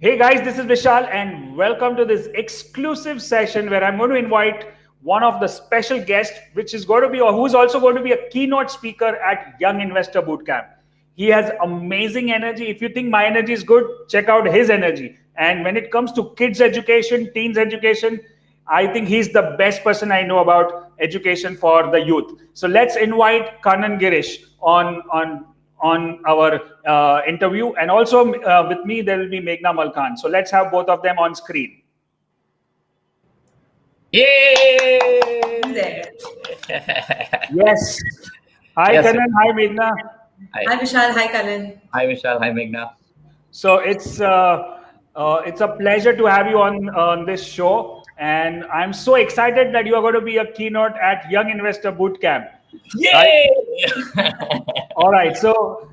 Hey guys, this is Vishal and welcome to this exclusive session where I'm going to invite one of the special guests, which is going to be, or who's also going to be a keynote speaker at Young Investor Bootcamp. He has amazing energy. If you think my energy is good, check out his energy. And when it comes to kids education, teens education, I think he's the best person I know about education for the youth. So let's invite Kannan Gireesh on our interview. And also with me, there will be Meghna Malkan. So let's have both of them on screen. Yay! Yes. Hi, Yes, Kannan. Hi, Meghna. Hi Vishal, hi Kannan. Hi, Vishal. Hi, Meghna. So it's a pleasure to have you on this show. And I'm so excited that you are going to be a keynote at Young Investor Bootcamp. Yay! Right? All right. So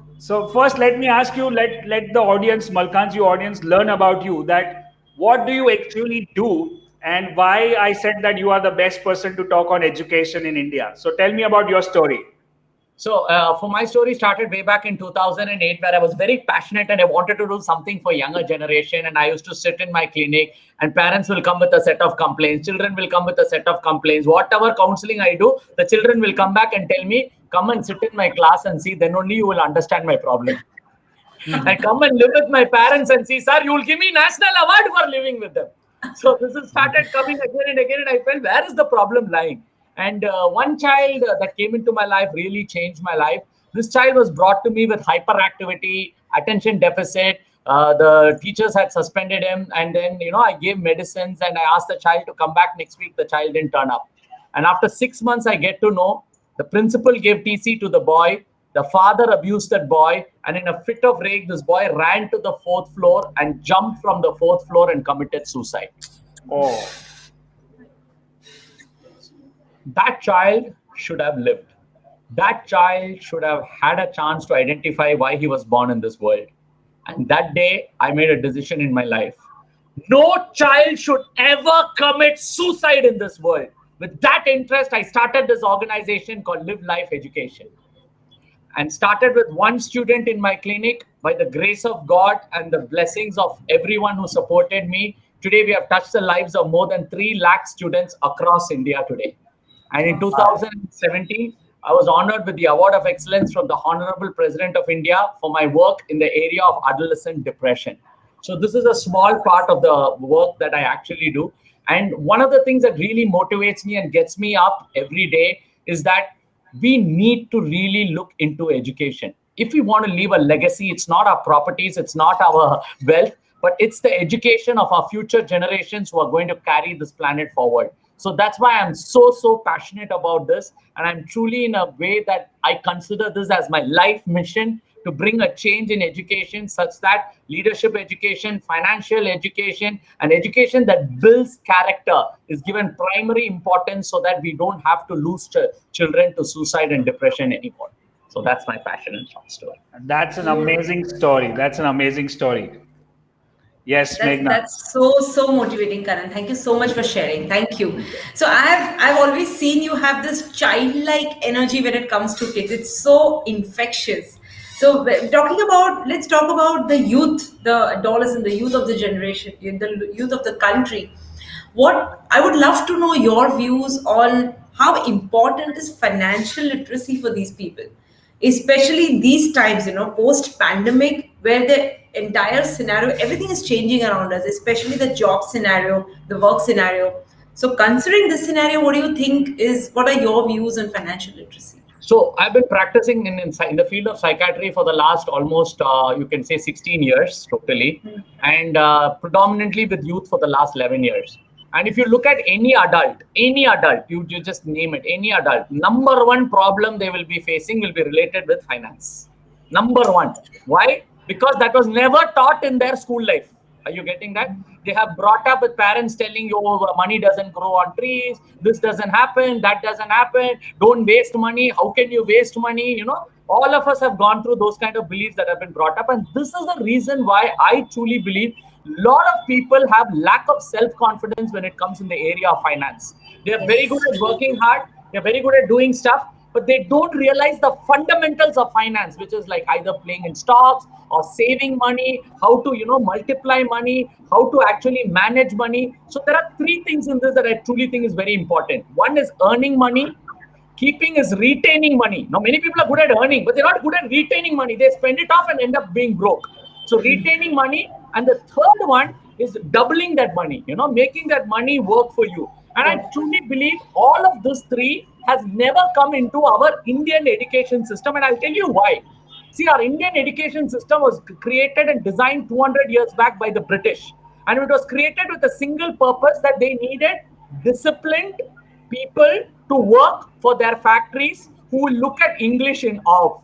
first, let me ask you, let the audience, Malkanji audience, learn about you. That what do you actually do, and why I said that you are the best person to talk on education in India. So tell me about your story. So, for my story started way back in 2008, where I was very passionate and I wanted to do something for younger generation. And I used to sit in my clinic, and parents will come with a set of complaints. Children will come with a set of complaints. Whatever counseling I do, the children will come back and tell me, "Come and sit in my class and see. Then only you will understand my problem." And come and live with my parents and see, "Sir, you will give me national award for living with them." So this has started coming again and again, and I felt, where is the problem lying? And one child that came into my life really changed my life. This child was brought to me with hyperactivity, attention deficit. The teachers had suspended him, and then I gave medicines, and I asked the child to come back next week. The child didn't turn up, and after 6 months, I get to know the principal gave TC to the boy. The father abused that boy, and in a fit of rage, this boy ran to the 4th floor and jumped from the 4th floor and committed suicide. Oh. That child should have lived. That child should have had a chance to identify why he was born in this world. And that day, I made a decision in my life. No child should ever commit suicide in this world. With that interest, I started this organization called Life Education. And started with one student in my clinic. By the grace of God and the blessings of everyone who supported me, today we have touched the lives of more than 3 lakh students across India today. And in 2017, I was honored with the Award of Excellence from the Honorable President of India for my work in the area of adolescent depression. So this is a small part of the work that I actually do. And one of the things that really motivates me and gets me up every day is that we need to really look into education. If we want to leave a legacy, it's not our properties, it's not our wealth, but it's the education of our future generations who are going to carry this planet forward. So that's why I'm so passionate about this. And I'm truly in a way that I consider this as my life mission to bring a change in education such that leadership education, financial education, and education that builds character is given primary importance so that we don't have to lose children to suicide and depression anymore. So that's my passion and short story. That's an amazing story. That's an amazing story. Yes, Meghna. That's so motivating, Karan. Thank you so much for sharing. Thank you. So I've always seen you have this childlike energy when it comes to kids. It's so infectious. So let's talk about the youth, the adolescent, the youth of the generation, the youth of the country. What I would love to know your views on how important is financial literacy for these people, especially in these times, post pandemic, where the entire scenario, everything is changing around us, especially the job scenario, the work scenario. So considering this scenario, what are your views on financial literacy? So I've been practicing in the field of psychiatry for the last almost, you can say 16 years totally, and predominantly with youth for the last 11 years. And if you look at any adult, you just name it, any adult, number one problem they will be facing will be related with finance. Number one. Why? Because that was never taught in their school life. Are you getting that? They have brought up with parents telling you, oh, money doesn't grow on trees, this doesn't happen, that doesn't happen, don't waste money, how can you waste money? All of us have gone through those kind of beliefs that have been brought up. And this is the reason why I truly believe a lot of people have lack of self-confidence when it comes in the area of finance. They are very good at working hard, they're very good at doing stuff, but they don't realize the fundamentals of finance, which is like either playing in stocks or saving money, how to, multiply money, how to actually manage money. So there are three things in this that I truly think is very important. One is earning money. Keeping is retaining money. Now, many people are good at earning, but they're not good at retaining money. They spend it off and end up being broke. So retaining money. And the third one is doubling that money, making that money work for you. And I truly believe all of these three has never come into our Indian education system. And I'll tell you why. See, our Indian education system was created and designed 200 years back by the British. And it was created with a single purpose, that they needed disciplined people to work for their factories who will look at English in awe.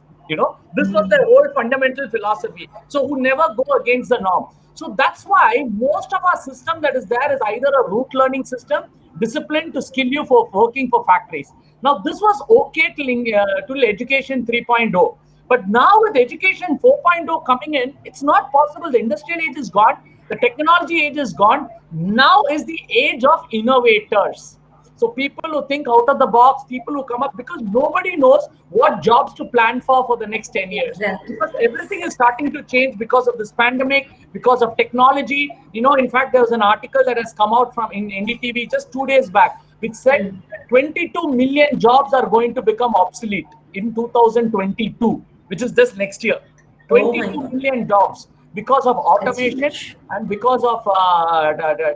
This was their whole fundamental philosophy. So who never go against the norm. So that's why most of our system that is there is either a root learning system, discipline to skill you for working for factories. Now, this was okay till education 3.0. But now with education 4.0 coming in, it's not possible. The industrial age is gone. The technology age is gone. Now is the age of innovators. So people who think out of the box, people who come up, because nobody knows what jobs to plan for the next 10 years. Exactly. Because everything is starting to change because of this pandemic, because of technology. In fact, there was an article that has come out from in NDTV just 2 days back, which said 22 million jobs are going to become obsolete in 2022, which is this next year. 22 million jobs because of automation and because of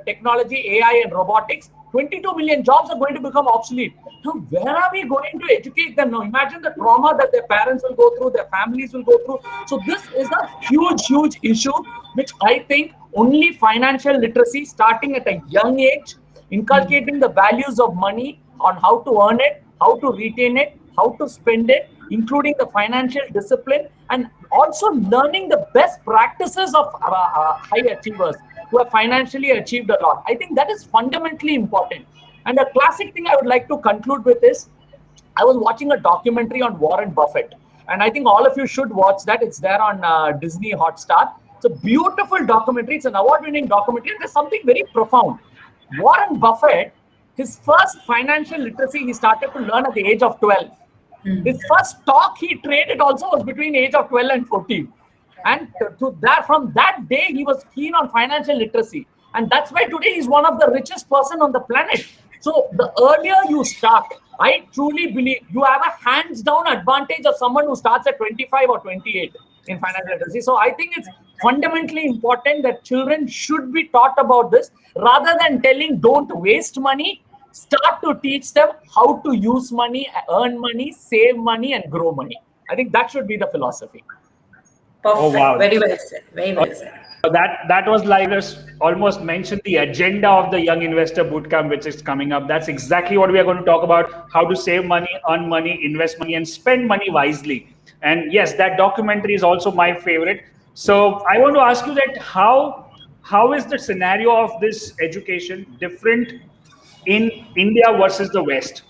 technology, AI and robotics. 22 million jobs are going to become obsolete. Now, where are we going to educate them now? Imagine the trauma that their parents will go through, their families will go through. So this is a huge, huge issue, which I think only financial literacy, starting at a young age, inculcating the values of money, on how to earn it, how to retain it, how to spend it, including the financial discipline, and also learning the best practices of high achievers who have financially achieved a lot. I think that is fundamentally important. And a classic thing I would like to conclude with is, I was watching a documentary on Warren Buffett, and I think all of you should watch that. It's there on Disney Hotstar. It's a beautiful documentary. It's an award-winning documentary, and there's something very profound. Warren Buffett, his first financial literacy, he started to learn at the age of 12. His first stock he traded also was between the age of 12 and 14. And from that day, he was keen on financial literacy. And that's why today he's one of the richest person on the planet. So the earlier you start, I truly believe you have a hands-down advantage of someone who starts at 25 or 28 in financial literacy. So I think it's fundamentally important that children should be taught about this, rather than telling don't waste money. Start to teach them how to use money, earn money, save money, and grow money. I think that should be the philosophy. Perfect. Oh, wow. Very well said. Very well said. That was like almost mentioned the agenda of the Young Investor Bootcamp, which is coming up. That's exactly what we are going to talk about: how to save money, earn money, invest money, and spend money wisely. And yes, that documentary is also my favorite. So I want to ask you that how is the scenario of this education different in India versus the West?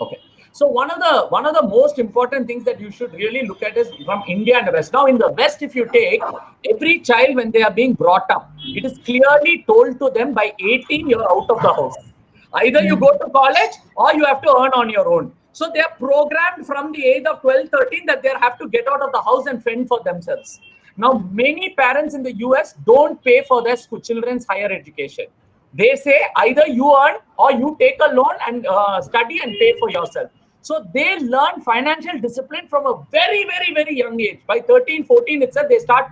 Okay. So one of the most important things that you should really look at is from India and the West. Now, in the West, if you take every child when they are being brought up, it is clearly told to them by 18 you're out of the house. Either you go to college or you have to earn on your own. So they are programmed from the age of 12, 13 that they have to get out of the house and fend for themselves. Now, many parents in the US don't pay for their children's higher education. They say either you earn or you take a loan and study and pay for yourself. So they learn financial discipline from a very, very, very young age. By 13, 14 itself, they start,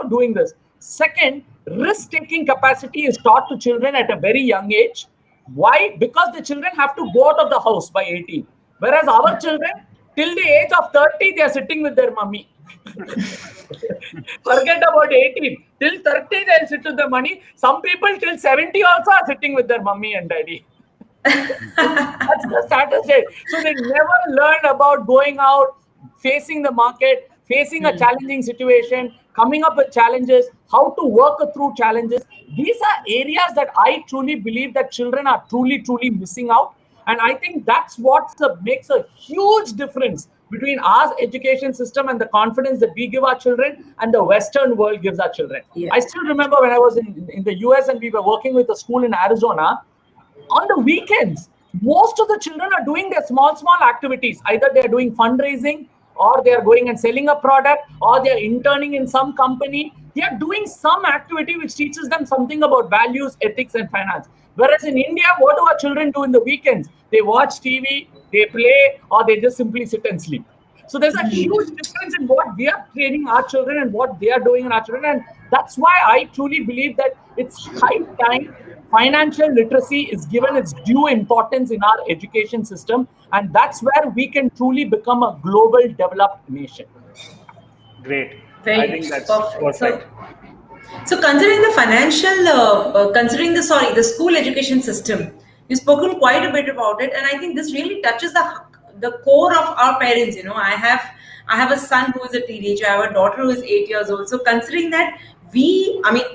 doing this. Second, risk-taking capacity is taught to children at a very young age. Why? Because the children have to go out of the house by 18. Whereas our children, till the age of 30, they are sitting with their mummy. Forget about 18. Till 30, they'll sit with their money. Some people till 70 also are sitting with their mummy and daddy. That's the status state. So they never learn about going out, facing the market, facing a challenging situation, coming up with challenges, how to work through challenges. These are areas that I truly believe that children are truly, truly missing out. And I think that's what makes a huge difference between our education system and the confidence that we give our children and the Western world gives our children. Yeah. I still remember when I was in the US and we were working with a school in Arizona. On the weekends, Most of the children are doing their small activities. Either they are doing fundraising, or they are going and selling a product, or they are interning in some company. They are doing some activity which teaches them something about values, ethics, and finance. Whereas in India, what do our children do in the weekends? They watch TV, they play, or they just simply sit and sleep. So there's a huge difference in what we are training our children and what they are doing in our children. And that's why I truly believe that it's high time financial literacy is given its due importance in our education system. And that's where we can truly become a global developed nation. Great. I Very think that's perfect. perfect. So considering the financial, considering the school education system, you've spoken quite a bit about it, and I think this really touches the core of our parents. I have a son who is a teenager. I have a daughter who is 8 years old. So considering that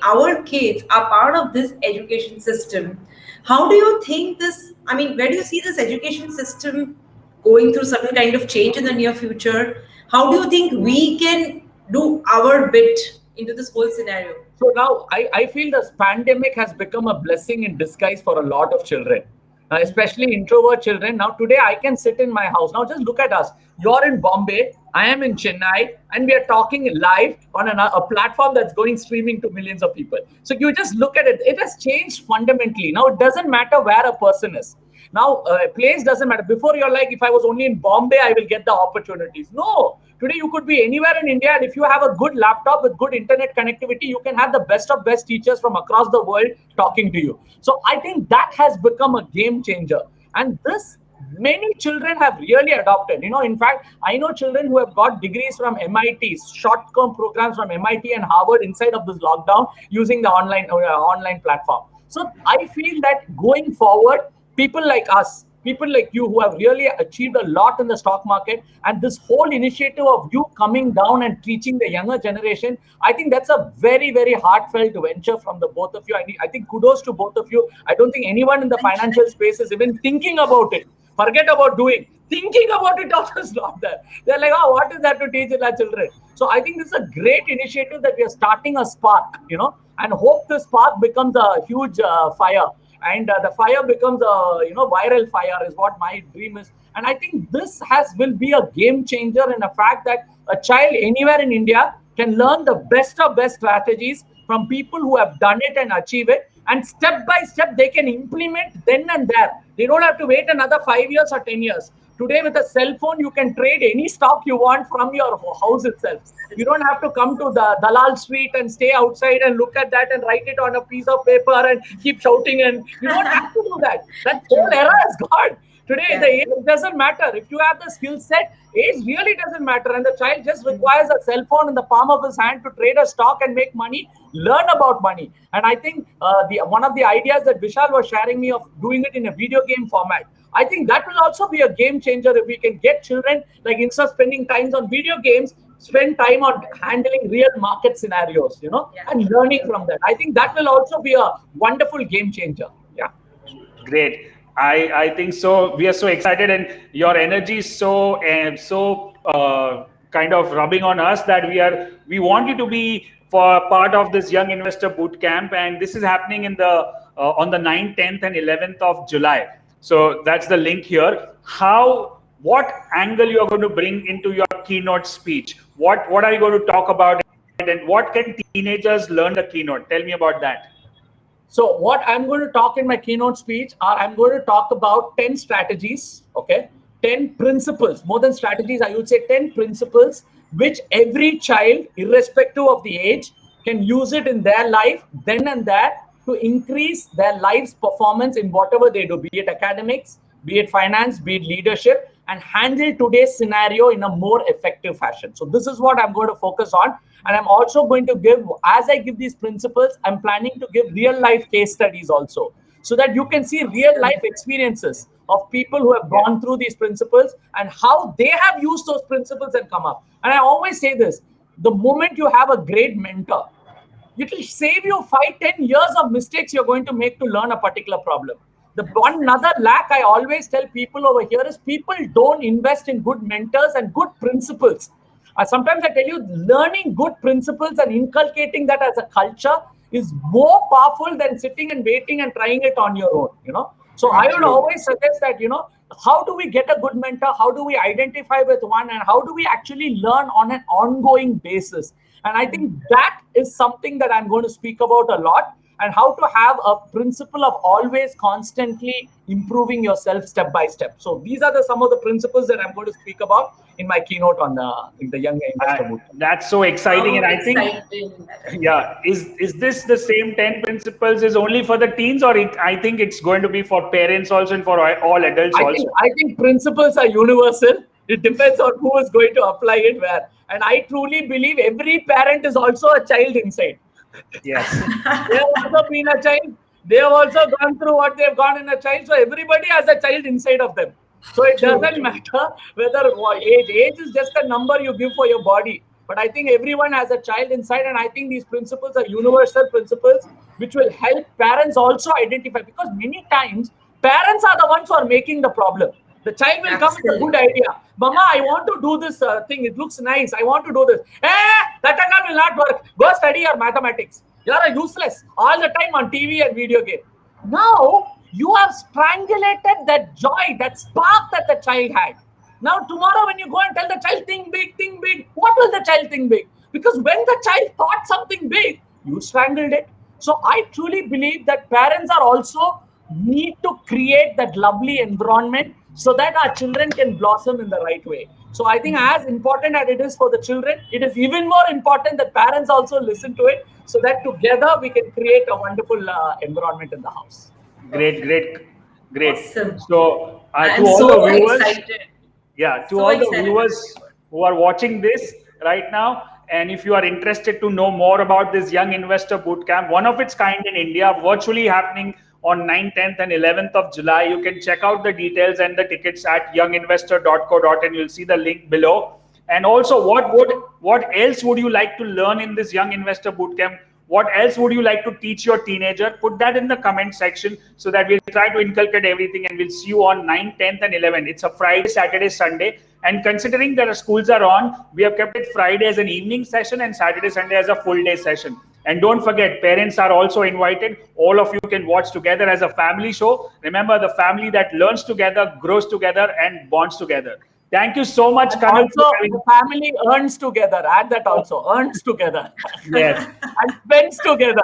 our kids are part of this education system, how do you think this? I mean, where do you see this education system going through certain kind of change in the near future? How do you think we can do our bit into this whole scenario? So now I feel this pandemic has become a blessing in disguise for a lot of children, especially introvert children. Now, today I can sit in my house. Now, just look at us. You're in Bombay, I am in Chennai, and we are talking live on a platform that's going streaming to millions of people. So you just look at it. It has changed fundamentally. Now, it doesn't matter where a person is. Now, place doesn't matter. Before, you're like, if I was only in Bombay, I will get the opportunities. No, today you could be anywhere in India, and if you have a good laptop with good internet connectivity, you can have the best of best teachers from across the world talking to you. So I think that has become a game changer, and this many children have really adopted. In fact, I know children who have got degrees from MIT, short-term programs from MIT and Harvard inside of this lockdown using the online platform. So I feel that going forward, people like us, people like you who have really achieved a lot in the stock market, and this whole initiative of you coming down and teaching the younger generation, I think that's a very, very heartfelt venture from the both of you. I think kudos to both of you. I don't think anyone in the financial space is even thinking about it. Forget about doing. Thinking about it also is not there. They're like, oh, what is that to teach our children? So I think this is a great initiative that we are starting a spark, and hope this spark becomes a huge fire. And the fire becomes a viral fire is what my dream is. And I think this will be a game changer in the fact that a child anywhere in India can learn the best of best strategies from people who have done it and achieve it, and step by step they can implement then and there. They don't have to wait another 5 years or 10 years. Today, with a cell phone, you can trade any stock you want from your house itself. You don't have to come to the Dalal Street and stay outside and look at that and write it on a piece of paper and keep shouting. And you don't have to do that. That whole era is gone. Today, the age doesn't matter. If you have the skill set, age really doesn't matter. And the child just requires a cell phone in the palm of his hand to trade a stock and make money, learn about money. And I think one of the ideas that Vishal was sharing me of doing it in a video game format, I think that will also be a game changer if we can get children, like instead of spending time on video games, spend time on handling real market scenarios, and learning from that. I think that will also be a wonderful game changer. Yeah. Great. I think so. We are so excited, and your energy is so kind of rubbing on us that we want you to be for part of this Young Investor Bootcamp, and this is happening in the on the 9th, 10th, and 11th of July. So that's the link here. What angle you are going to bring into your keynote speech? What are you going to talk about, and what can teenagers learn the keynote? Tell me about that. So what I'm going to talk in my keynote speech I'm going to talk about 10 strategies, okay? 10 principles, more than strategies, I would say 10 principles, which every child, irrespective of the age, can use it in their life then and there to increase their life's performance in whatever they do, be it academics, be it finance, be it leadership, and handle today's scenario in a more effective fashion. So this is what I'm going to focus on. And I'm also going to give, as I give these principles, I'm planning to give real life case studies also, so that you can see real life experiences of people who have gone through these principles and how they have used those principles and come up. And I always say this, the moment you have a great mentor, it will save you 5-10 years of mistakes you're going to make to learn a particular problem. The one another lack I always tell people over here is people don't invest in good mentors and good principles. Sometimes I tell you, learning good principles and inculcating that as a culture is more powerful than sitting and waiting and trying it on your own, So I would True. always suggest that, how do we get a good mentor? How do we identify with one? And how do we actually learn on an ongoing basis? And I think that is something that I'm going to speak about a lot, and how to have a principle of always constantly improving yourself step by step. So these are some of the principles that I'm going to speak about in my keynote on in the Young Investor Bootcamp. That's so exciting, How and I think, exciting. yeah, is this the same 10 principles is only for the teens, or I think it's going to be for parents also and for all adults also? I think principles are universal. It depends on who is going to apply it where. And I truly believe every parent is also a child inside. Yes. They have also been a child. They have also gone through what they've gone in a child. So everybody has a child inside of them. So it doesn't matter whether age. Age is just a number you give for your body. But I think everyone has a child inside, and I think these principles are universal principles which will help parents also identify, because many times parents are the ones who are making the problem. The child will come with a good idea. Mama, I want to do this thing. It looks nice. I want to do this. That will not work. Go study your mathematics. You are useless all the time on TV and video game. Now, you have strangulated that joy, that spark that the child had. Now, tomorrow when you go and tell the child, think big, what will the child think big? Because when the child thought something big, you strangled it. So I truly believe that parents are also need to create that lovely environment so that our children can blossom in the right way. So I think as important as it is for the children, it is even more important that parents also listen to it, so that together we can create a wonderful environment in the house. Great. Awesome. So to I'm all so the viewers, excited. yeah, to So all the excited. viewers who are watching this right now, and if you are interested to know more about this Young Investor Bootcamp, one of its kind in India, virtually happening on 9th, 10th, and 11th of July, you can check out the details and the tickets at younginvestor.co.in. You'll see the link below. And also, what else would you like to learn in this Young Investor Bootcamp? What else would you like to teach your teenager? Put that in the comment section so that we'll try to inculcate everything, and we'll see you on 9th, 10th, and 11th. It's a Friday, Saturday, Sunday. And considering that our schools are on, we have kept it Friday as an evening session and Saturday, Sunday as a full day session. And don't forget, parents are also invited. All of you can watch together as a family show. Remember, the family that learns together, grows together, and bonds together. Thank you so much, Kannan. Also, the family earns together. Add that also. Earns together. Yes. And spends together.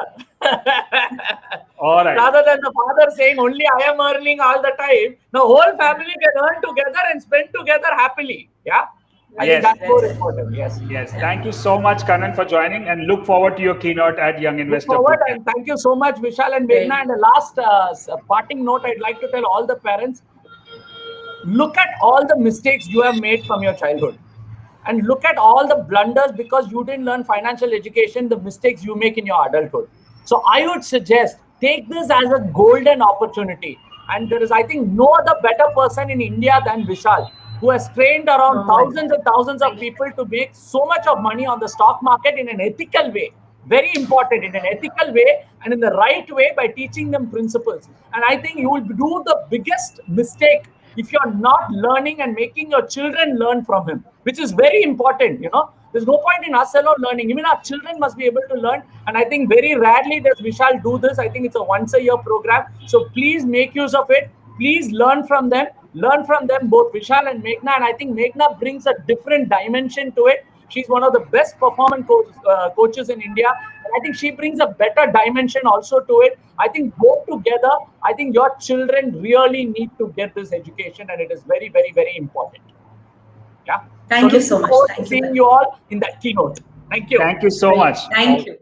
All right. Rather than the father saying, only I am earning all the time, the whole family can earn together and spend together happily. Yeah? I think that's more important. Yes. Yes. Thank you so much, Kannan, for joining, and look forward to your keynote at Young Investor Look forward, Bootcamp. and thank you so much, Vishal and Meghna. And the last parting note I'd like to tell all the parents: look at all the mistakes you have made from your childhood, and look at all the blunders because you didn't learn financial education, the mistakes you make in your adulthood. So I would suggest take this as a golden opportunity. And there is, I think, no other better person in India than Vishal, who has trained around thousands and thousands of people to make so much of money on the stock market in an ethical way. Very important, in an ethical way and in the right way, by teaching them principles. And I think you will do the biggest mistake if you're not learning and making your children learn from him, which is very important. There's no point in us alone learning. Even our children must be able to learn. And I think very rarely does Vishal do this. I think it's a once-a-year program. So please make use of it. Please learn from them. Learn from them, both Vishal and Meghna. And I think Meghna brings a different dimension to it. She's one of the best performance coaches in India. And I think she brings a better dimension also to it. I think both together, I think your children really need to get this education, and it is very, very, very important. Yeah. Thank you so much. Thank you. Seeing you all in that keynote. Thank you. Thank you so much. Thank you.